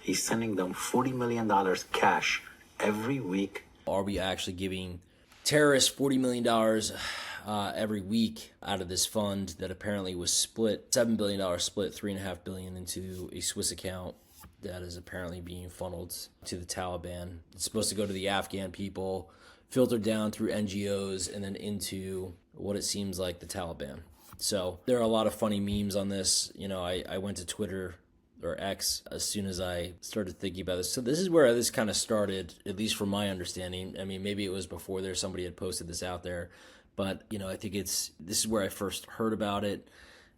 He's sending them $40 million cash every week. Are we actually giving terrorists $40 million every week out of this fund that apparently was split, $7 billion split, $3.5 billion into a Swiss account that is apparently being funneled to the Taliban? It's supposed to go to the Afghan people, filtered down through NGOs, and then into what it seems like the Taliban. So there are a lot of funny memes on this. You know, I went to Twitter or X as soon as I started thinking about this. So this is where this kind of started, at least from my understanding. I mean, maybe it was before there, somebody had posted this out there, but, you know, I think this is where I first heard about it.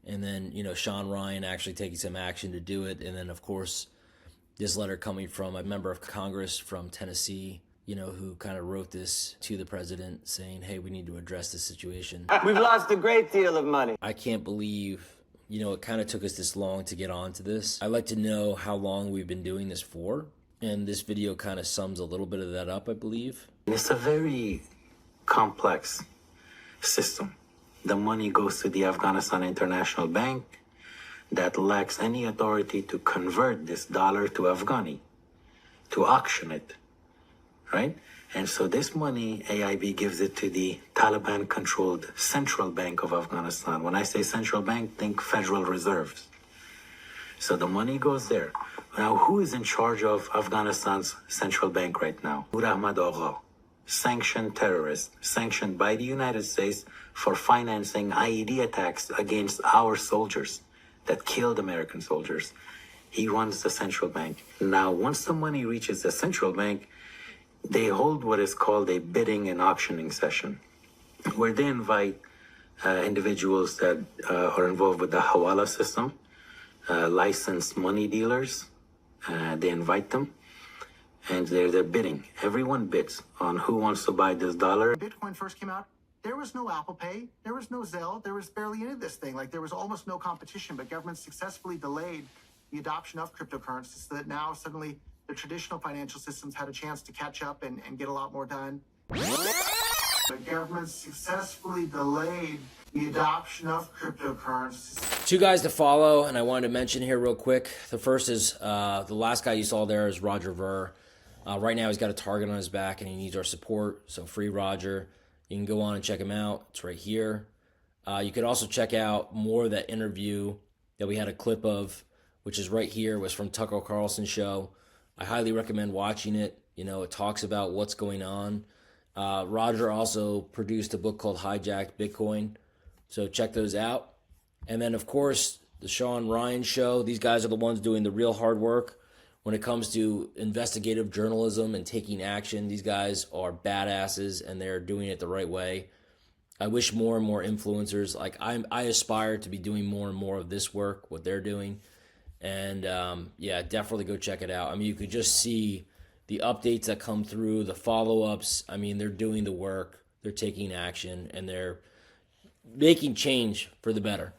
And then, you know, Sean Ryan actually taking some action to do it. And then, of course, this letter coming from a member of Congress from Tennessee, you know, who kind of wrote this to the president saying, hey, we need to address this situation. We've lost a great deal of money. I can't believe, you know, it kind of took us this long to get onto this. I'd like to know how long we've been doing this for. And this video kind of sums a little bit of that up, I believe. It's a very complex system. The money goes to the Afghanistan International Bank that lacks any authority to convert this dollar to Afghani, to auction it, right? And so this money, AIB gives it to the Taliban-controlled Central Bank of Afghanistan. When I say Central Bank, think Federal Reserves. So the money goes there. Now, who is in charge of Afghanistan's central bank right now? Nur Ahmad Agha, sanctioned terrorist, sanctioned by the United States for financing IED attacks against our soldiers that killed American soldiers. He runs the central bank. Now, once the money reaches the central bank, they hold what is called a bidding and auctioning session, where they invite individuals that are involved with the Hawala system, licensed money dealers. They invite them, and they're bidding. Everyone bids on who wants to buy this dollar. When Bitcoin first came out, there was no Apple Pay, there was no Zelle, there was barely any of this thing. Like, there was almost no competition, but governments successfully delayed the adoption of cryptocurrencies so that now suddenly the traditional financial systems had a chance to catch up and get a lot more done. The government successfully delayed the adoption of cryptocurrencies. Two guys to follow, and I wanted to mention here real quick. The first is the last guy you saw there is Roger Ver. Right now he's got a target on his back, and he needs our support, so free Roger. You can go on and check him out. It's right here. You could also check out more of that interview that we had a clip of, which is right here. It was from Tucker Carlson show. I highly recommend watching it. You know, it talks about what's going on. Roger also produced a book called Hijacked Bitcoin. So check those out. And then, of course, the Sean Ryan show. These guys are the ones doing the real hard work when it comes to investigative journalism and taking action. These guys are badasses, and they're doing it the right way. I wish more and more influencers, like I aspire to be doing more and more of this work, what they're doing. And yeah, definitely go check it out. I mean, you could just see the updates that come through, the follow-ups. I mean, they're doing the work, they're taking action, and they're making change for the better.